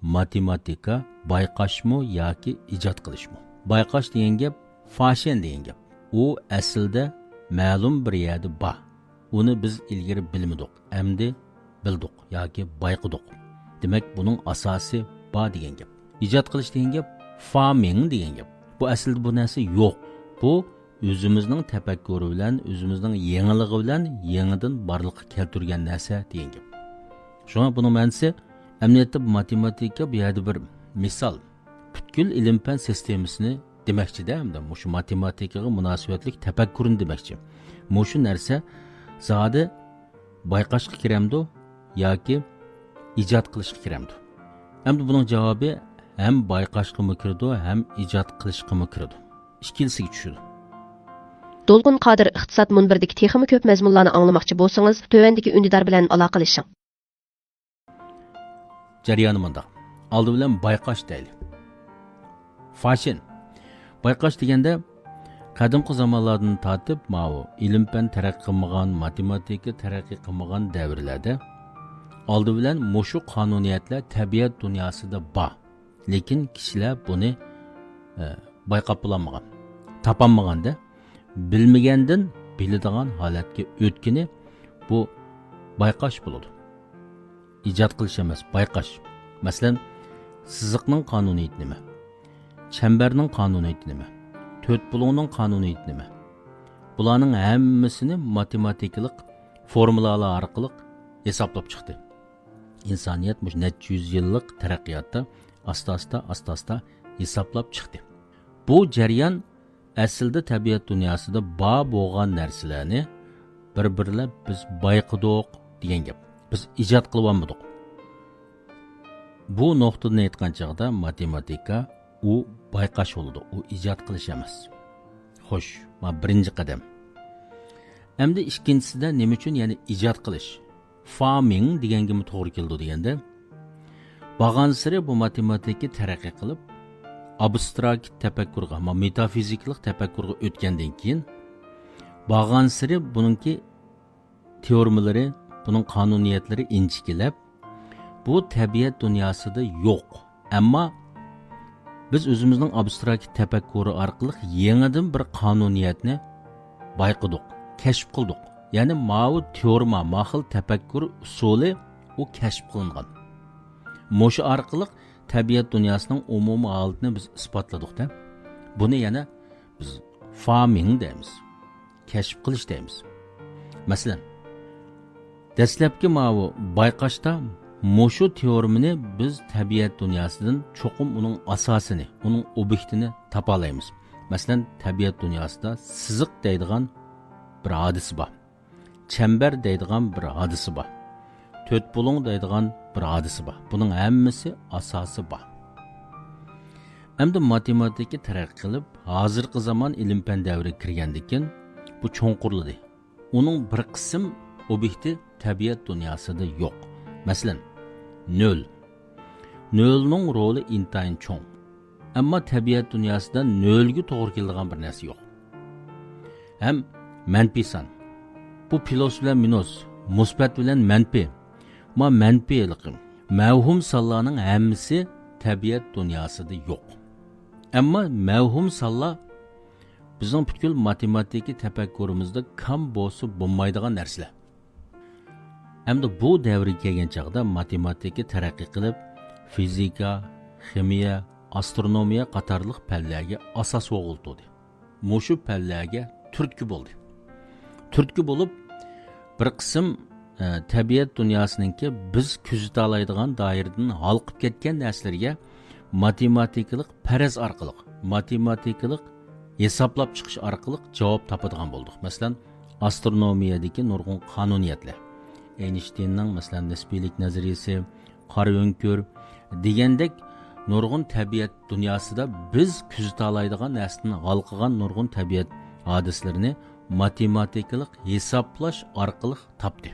matematika bayqashmi yoki ijod qilishmi? Bayqash degan gap fashion degan gap. U aslida ma'lum bir yerda bor. Uni biz ilgari bilmadik, endi bildik yoki bayqidik. Demak, buning asosi bor degan gap. Ijod qilish degan gap farming degan gap. Bu aslida bu narsa yo'q. Bu o'zimizning tafakkuri bilan, o'zimizning yangiligi bilan yangidan barliqqa keltirgan narsa degan gap. Shuna buning ma'nosi amniyatda matematika bu yerda bir misol. Butkul ilm-fan sistemasini demakchi-da, hamda shu matematikaga munosabatlik tafakkurni demakchi. Shu narsa zodi bayqashga kiramdi yoki ijod qilishga kiramdi. Hamda buning javobi ham bayqashga kirdi, ham ijod qilishga kirdi. Ikkilisiga tushdi. Dolqun Qodir iqtisod munbiridagi texmi ko'p mazmunlarni anglamoqchi bo'lsangiz, tövendagi undidar bilan aloqalashing. Jarayoni bundaq. Oldi bilan bayqash deyli. Fashion. Bayqash deganda qadimgi zamonlardan tortib, ilm-fan taraqqiy qilmagan, matematika taraqqiy qilmagan davrlarda oldi bilan mushu qonuniyatlar tabiat dunyosida bor. Lekin kishilar buni bayqab bo'lmagan, topolmaganda, bilmagandan biladigan holatga o'tkini bu bayqash bo'ladi. Ijod qilish emas, bayqash. Masalan, siziqning qonuniyati nima? Chambarning qonuniyati nima? To'rt bulug'ning qonuniyati nima? Bularning hammasini matematikalik formulalar orqali hisoblab chiqdi. İnsaniyat mush necha yuz yillik taraqqiyotda asta-asta hisoblab chiqdi. Bu jarayon aslida tabiat dunyosida bor bo'lgan narsalarni bir-birlab biz bayqidik degan gap. Biz ijod qilib olmadik. Bu nuqtani aytgan chog'da matematika u bayqash bo'ladi, u ijod qilish emas. Xo'sh, mana birinchi qadam. Endi ikkinchisida nima uchun yana ijod qilish? Farming deganga to'g'ri keldi deganda, bag'an siri bu matematika taraqqiy qilib, abstrakt tafakkurga, metafiziklik tafakkurga o'tgandan keyin bag'an siri buningki teoriyalar, buning qonuniyatlari inchikilab, bu tabiat dunyosida yo'q. Ammo biz o'zimizning abstrakt tafakkuri orqali yangidan bir qonuniyatni bayqidik, kashf qildik. Ya'ni ma'u teoriya, mahil tafakkur usuli u kashf qilingan. Mushu orqali tabiat dunyosining umumiy holatini biz isbotladik-da. Buni yana biz farming deymiz. Kashf qilish deymiz. Masalan, dastlabki ma'u bayqashda mushu teoriyani biz tabiat dunyosidan cho'qim uning asosini, uning obyektini topa olamiz. Masalan, tabiat dunyosida siziq deydigan bir hodisa bor. Chambar deydigan bir hodisa bor. To'rt bulung deydigan bir hodisa bor. Buning hammasi asosi bor. Endi matematika taraqqiy qilib, hozirgi zamon ilm-fan davriga kirgandan keyin bu cho'nqurladi. Uning bir qism obyekti tabiat dunyosida yo'q. Masalan, nol. Nolning roli intayin cho'ng. Ammo tabiat dunyosida nolga to'g'ri keladigan bir narsa yo'q. Ham manfiy son. Bu plus bilan minus, musbat bilan manfiy. Manfiy mavhum sonlarning hammasi tabiat dunyosida yo'q. Ammo mavhum sonlar bizning butkul matematika tafakkurimizda kam bo'lsa bo'lmaydigan narsalar. Hamda bu davrga kelgan chog'da matematika taraqqiy qilib, fizika, ximiya, astronomiya qatorliq fanlarga asos o'g'ildi. Mushu fanlarga turtki bo'ldi. Turtki bo'lib, bir qism tabiat dunyosiningki biz kuzata oladigan doiradan halqib ketgan narsalarga matematikalik faraz orqali, matematikalik hisoblab chiqish orqali javob topadigan bo'ldik. Masalan, astronomiyadagi nurg'un qonuniyatlar, Einsteinning masalan nisbiylik nazariyasi, qora o'nkur degandek nurg'un tabiat dunyosida biz kuzata oladigan narsadan halqigan nurg'un tabiat hodislarini matematikalik hisoblash orqali topdi.